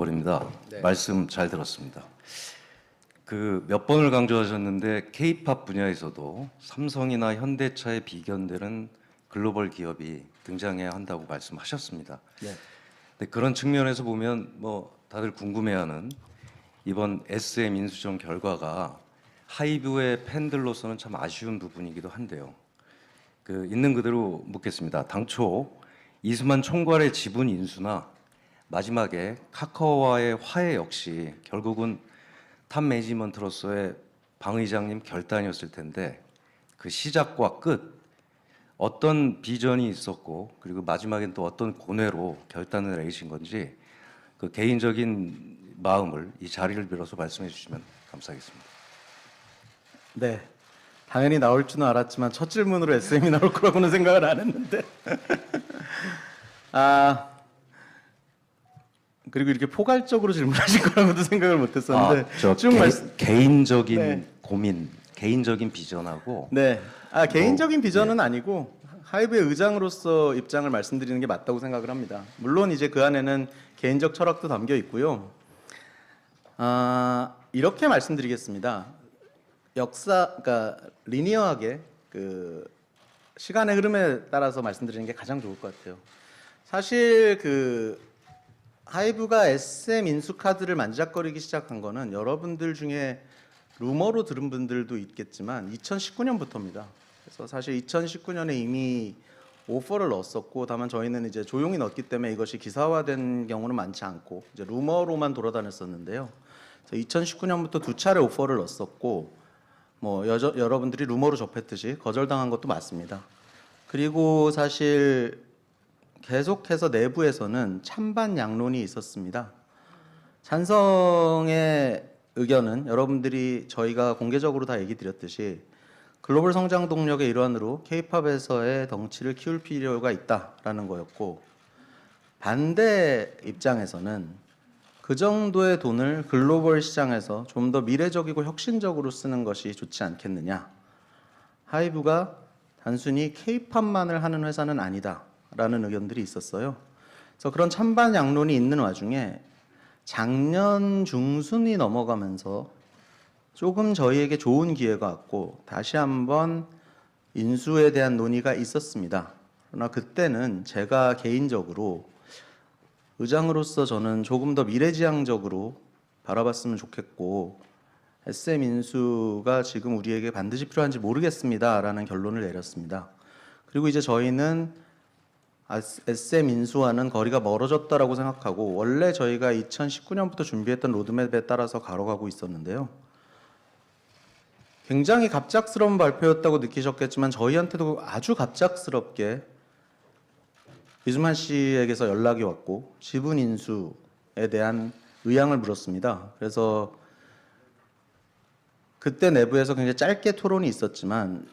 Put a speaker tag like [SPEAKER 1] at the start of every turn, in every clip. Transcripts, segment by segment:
[SPEAKER 1] 버립니다.
[SPEAKER 2] 네.
[SPEAKER 1] 말씀 잘 들었습니다. 그 몇 번을 강조하셨는데 K-팝 분야에서도 삼성이나 현대차에 비견되는 글로벌 기업이 등장해야 한다고 말씀하셨습니다.
[SPEAKER 2] 네.
[SPEAKER 1] 근데 그런 측면에서 보면 뭐 다들 궁금해하는 이번 SM 인수전 결과가 하이브의 팬들로서는 참 아쉬운 부분이기도 한데요. 그 있는 그대로 묻겠습니다. 당초 이수만 총괄의 지분 인수나 마지막에 카카오와의 화해 역시 결국은 탑 매니지먼트로서의 방 의장님 결단이었을 텐데 그 시작과 끝 어떤 비전이 있었고 그리고 마지막엔 또 어떤 고뇌로 결단을 내리신 건지 그 개인적인 마음을 이 자리를 빌어서 말씀해 주시면 감사하겠습니다.
[SPEAKER 2] 네. 당연히 나올 줄은 알았지만 첫 질문으로 SM이 나올 거라고는 생각을 안 했는데. 그리고 이렇게 포괄적으로 질문하실 거라고도 생각을 못 했었는데.
[SPEAKER 1] 개인적인
[SPEAKER 2] 네.
[SPEAKER 1] 고민, 개인적인 비전하고
[SPEAKER 2] 네. 개인적인 비전은 아니고 하이브의 의장으로서 입장을 말씀드리는 게 맞다고 생각을 합니다. 물론 이제 그 안에는 개인적 철학도 담겨 있고요. 이렇게 말씀드리겠습니다. 그러니까 리니어하게 그 시간의 흐름에 따라서 말씀드리는 게 가장 좋을 것 같아요. 사실 그 하이브가 SM 인수카드를 만지작거리기 시작한 거는 여러분들 중에 루머로 들은 분들도 있겠지만 2019년부터입니다. 그래서 사실 2019년에 이미 오퍼를 넣었었고, 다만 저희는 이제 조용히 넣었기 때문에 이것이 기사화된 경우는 많지 않고 이제 루머로만 돌아다녔었는데요. 2019년부터 두 차례 오퍼를 넣었었고, 뭐 여러분들이 루머로 접했듯이 거절당한 것도 맞습니다. 그리고 사실 계속해서 내부에서는 찬반 양론이 있었습니다. 찬성의 의견은 여러분들이 저희가 공개적으로 다 얘기 드렸듯이 글로벌 성장 동력의 일환으로 K-팝에서의 덩치를 키울 필요가 있다라는 거였고, 반대 입장에서는 그 정도의 돈을 글로벌 시장에서 좀 더 미래적이고 혁신적으로 쓰는 것이 좋지 않겠느냐. 하이브가 단순히 K-팝만을 하는 회사는 아니다라는 의견들이 있었어요. 그래서 그런 찬반 양론이 있는 와중에 작년 중순이 넘어가면서 조금 저희에게 좋은 기회가 왔고 다시 한번 인수에 대한 논의가 있었습니다. 그러나 그때는 제가 개인적으로 의장으로서 저는 조금 더 미래지향적으로 바라봤으면 좋겠고, SM 인수가 지금 우리에게 반드시 필요한지 모르겠습니다라는 결론을 내렸습니다. 그리고 이제 저희는 SM 인수와는 거리가 멀어졌다라고 생각하고, 원래 저희가 2019년부터 준비했던 로드맵에 따라서 가로가고 있었는데요. 굉장히 갑작스러운 발표였다고 느끼셨겠지만 저희한테도 아주 갑작스럽게 이수만 씨에게서 연락이 왔고 지분 인수에 대한 의향을 물었습니다. 그래서 그때 내부에서 굉장히 짧게 토론이 있었지만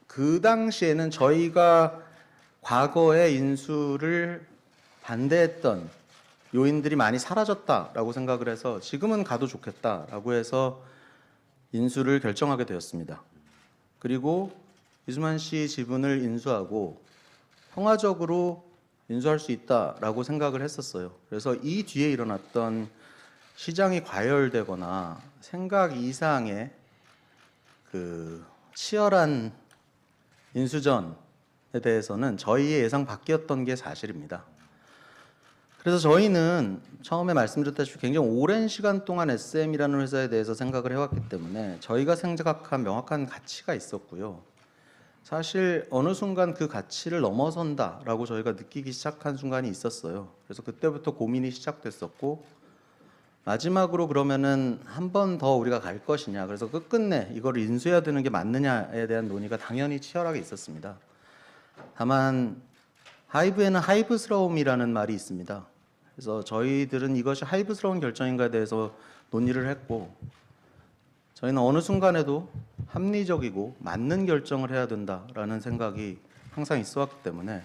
[SPEAKER 2] 그 당시에는 저희가 과거에 인수를 반대했던 요인들이 많이 사라졌다라고 생각을 해서 지금은 가도 좋겠다라고 해서 인수를 결정하게 되었습니다. 그리고 이수만 씨 지분을 인수하고 평화적으로 인수할 수 있다라고 생각을 했었어요. 그래서 이 뒤에 일어났던 시장이 과열되거나 생각 이상의 그 치열한 인수전에 대해서는 저희의 예상 밖이었던 게 사실입니다. 그래서 저희는 처음에 말씀드렸다시피 굉장히 오랜 시간 동안 SM이라는 회사에 대해서 생각을 해왔기 때문에 저희가 생각한 명확한 가치가 있었고요. 사실 어느 순간 그 가치를 넘어선다라고 저희가 느끼기 시작한 순간이 있었어요. 그래서 그때부터 고민이 시작됐었고, 마지막으로 그러면은 한 번 더 우리가 갈 것이냐, 그래서 끝끝내 이걸 인수해야 되는 게 맞느냐에 대한 논의가 당연히 치열하게 있었습니다. 다만 하이브에는 하이브스러움이라는 말이 있습니다. 그래서 저희들은 이것이 하이브스러운 결정인가에 대해서 논의를 했고, 저희는 어느 순간에도 합리적이고 맞는 결정을 해야 된다라는 생각이 항상 있어왔기 때문에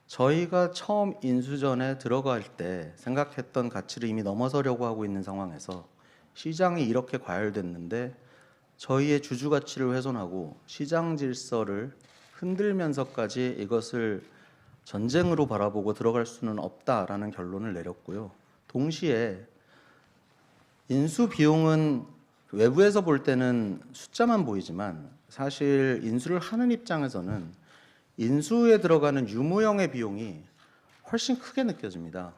[SPEAKER 2] 저희가 처음 인수전에 들어갈 때 생각했던 가치를 이미 넘어서려고 하고 있는 상황에서 시장이 이렇게 과열됐는데 저희의 주주 가치를 훼손하고 시장 질서를 흔들면서까지 이것을 전쟁으로 바라보고 들어갈 수는 없다라는 결론을 내렸고요. 동시에 인수 비용은 외부에서 볼 때는 숫자만 보이지만 사실 인수를 하는 입장에서는 인수에 들어가는 유무형의 비용이 훨씬 크게 느껴집니다.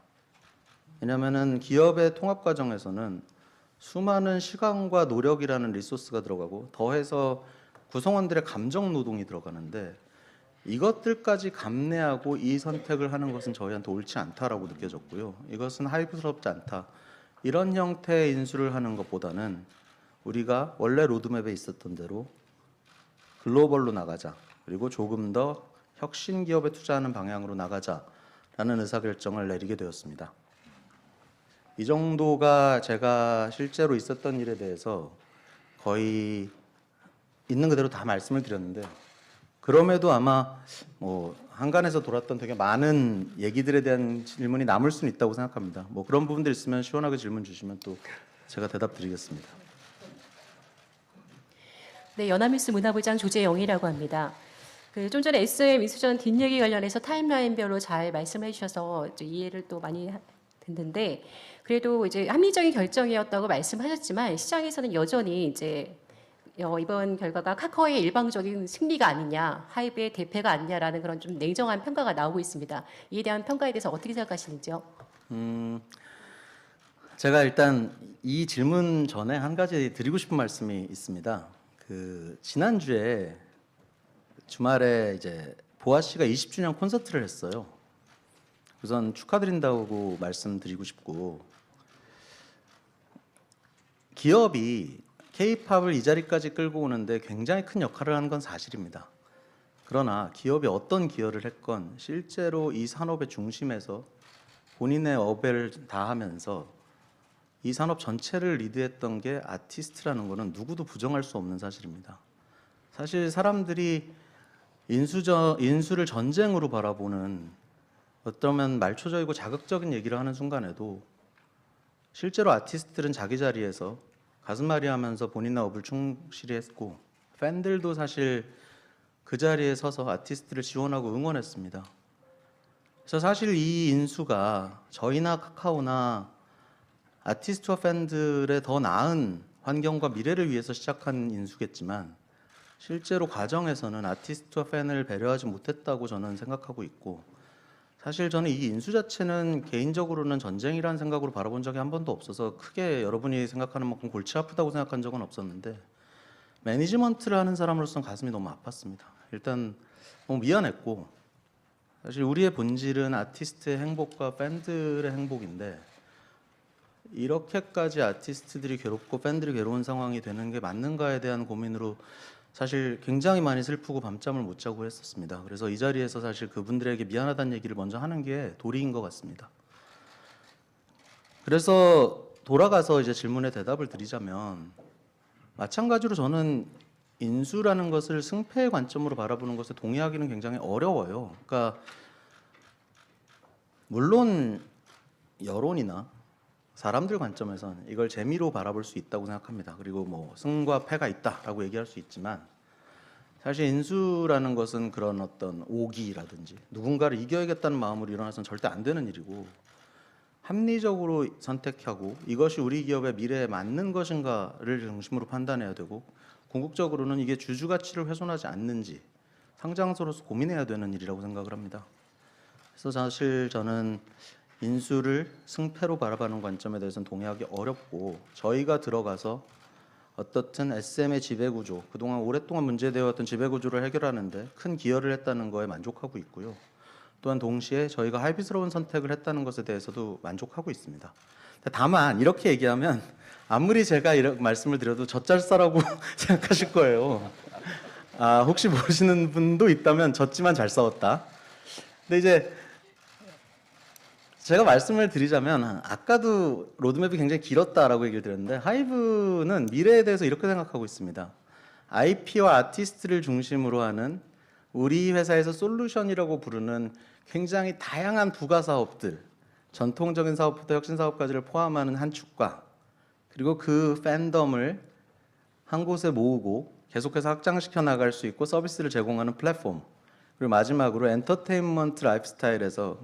[SPEAKER 2] 왜냐하면은 기업의 통합 과정에서는 수많은 시간과 노력이라는 리소스가 들어가고 더해서 구성원들의 감정 노동이 들어가는데 이것들까지 감내하고 이 선택을 하는 것은 저희한테 옳지 않다라고 느껴졌고요. 이것은 하이브스럽지 않다. 이런 형태의 인수를 하는 것보다는 우리가 원래 로드맵에 있었던 대로 글로벌로 나가자. 그리고 조금 더 혁신 기업에 투자하는 방향으로 나가자라는 의사결정을 내리게 되었습니다. 이 정도가 제가 실제로 있었던 일에 대해서 거의 있는 그대로 다 말씀을 드렸는데 그럼에도 아마 뭐 한간에서 돌았던 되게 많은 얘기들에 대한 질문이 남을 수는 있다고 생각합니다. 뭐 그런 부분들 있으면 시원하게 질문 주시면 또 제가 대답 드리겠습니다.
[SPEAKER 3] 네, 연합뉴스 문화부장 조재영이라고 합니다. 좀 전에 SM 인수전 뒷얘기 관련해서 타임라인별로 잘 말씀해 주셔서 이제 이해를 또 많이 됐는데 그래도 이제 합리적인 결정이었다고 말씀하셨지만 시장에서는 여전히 이제 이번 결과가 카카오의 일방적인 승리가 아니냐, 하이브의 대패가 아니냐라는 그런 좀 냉정한 평가가 나오고 있습니다. 이에 대한 평가에 대해서 어떻게 생각하시는지요?
[SPEAKER 2] 제가 일단 이 질문 전에 한 가지 드리고 싶은 말씀이 있습니다. 지난주에 주말에 이제 보아 씨가 20주년 콘서트를 했어요. 우선 축하드린다고 말씀드리고 싶고 기업이 K-팝을 이 자리까지 끌고 오는데 굉장히 큰 역할을 하는 건 사실입니다. 그러나 기업이 어떤 기여를 했건 실제로 이 산업의 중심에서 본인의 업을 다하면서 이 산업 전체를 리드했던 게 아티스트라는 거는 누구도 부정할 수 없는 사실입니다. 사실 사람들이 인수를 전쟁으로 바라보는 어쩌면 말초적이고 자극적인 얘기를 하는 순간에도 실제로 아티스트들은 자기 자리에서 가슴앓이 하면서 본인의 업을 충실히 했고 팬들도 사실 그 자리에 서서 아티스트를 지원하고 응원했습니다. 그래서 사실 이 인수가 저희나 카카오나 아티스트와 팬들의 더 나은 환경과 미래를 위해서 시작한 인수겠지만 실제로 과정에서는 아티스트와 팬을 배려하지 못했다고 저는 생각하고 있고 사실 저는 이 인수 자체는 개인적으로는 전쟁이라는 생각으로 바라본 적이 한 번도 없어서 크게 여러분이 생각하는 만큼 골치 아프다고 생각한 적은 없었는데 매니지먼트를 하는 사람으로서는 가슴이 너무 아팠습니다. 일단 너무 미안했고 사실 우리의 본질은 아티스트의 행복과 팬들의 행복인데 이렇게까지 아티스트들이 괴롭고 팬들이 괴로운 상황이 되는 게 맞는가에 대한 고민으로 사실 굉장히 많이 슬프고 밤잠을 못 자고 했었습니다. 그래서 이 자리에서 사실 그분들에게 미안하다는 얘기를 먼저 하는 게 도리인 것 같습니다. 그래서 돌아가서 이제 질문에 대답을 드리자면 마찬가지로 저는 인수라는 것을 승패의 관점으로 바라보는 것에 동의하기는 굉장히 어려워요. 그러니까 물론 여론이나 사람들 관점에서는 이걸 재미로 바라볼 수 있다고 생각합니다. 그리고 뭐 승과 패가 있다라고 얘기할 수 있지만 사실 인수라는 것은 그런 어떤 오기라든지 누군가를 이겨야겠다는 마음으로 일어나서는 절대 안 되는 일이고 합리적으로 선택하고 이것이 우리 기업의 미래에 맞는 것인가를 중심으로 판단해야 되고 궁극적으로는 이게 주주 가치를 훼손하지 않는지 상장소로서 고민해야 되는 일이라고 생각을 합니다. 그래서 사실 저는 인수를 승패로 바라보는 관점에 대해서는 동의하기 어렵고 저희가 들어가서 어떻든 SM의 지배구조, 그동안 오랫동안 문제되어 왔던 지배구조를 해결하는데 큰 기여를 했다는 거에 만족하고 있고요. 또한 동시에 저희가 하이브스러운 선택을 했다는 것에 대해서도 만족하고 있습니다. 다만 이렇게 얘기하면 아무리 제가 이런 말씀을 드려도 젖잘싸라고 생각하실 거예요. 혹시 모르시는 분도 있다면 졌지만 잘 싸웠다. 근데 이제 제가 말씀을 드리자면 아까도 로드맵이 굉장히 길었다라고 얘기를 드렸는데 하이브는 미래에 대해서 이렇게 생각하고 있습니다. IP와 아티스트를 중심으로 하는 우리 회사에서 솔루션이라고 부르는 굉장히 다양한 부가 사업들, 전통적인 사업부터 혁신 사업까지를 포함하는 한 축과 그리고 그 팬덤을 한 곳에 모으고 계속해서 확장시켜 나갈 수 있고 서비스를 제공하는 플랫폼 그리고 마지막으로 엔터테인먼트 라이프스타일에서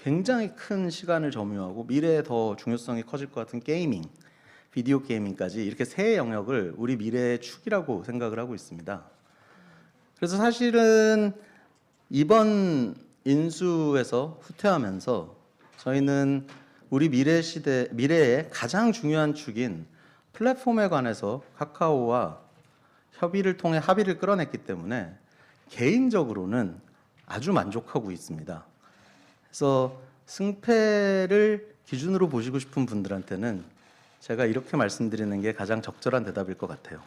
[SPEAKER 2] 굉장히 큰 시간을 점유하고 미래에 더 중요성이 커질 것 같은 게이밍, 비디오 게이밍까지 이렇게 세 영역을 우리 미래의 축이라고 생각을 하고 있습니다. 그래서 사실은 이번 인수에서 후퇴하면서 저희는 우리 미래의 가장 중요한 축인 플랫폼에 관해서 카카오와 협의를 통해 합의를 끌어냈기 때문에 개인적으로는 아주 만족하고 있습니다. 그래서 승패를 기준으로 보시고 싶은 분들한테는 제가 이렇게 말씀드리는 게 가장 적절한 대답일 것 같아요.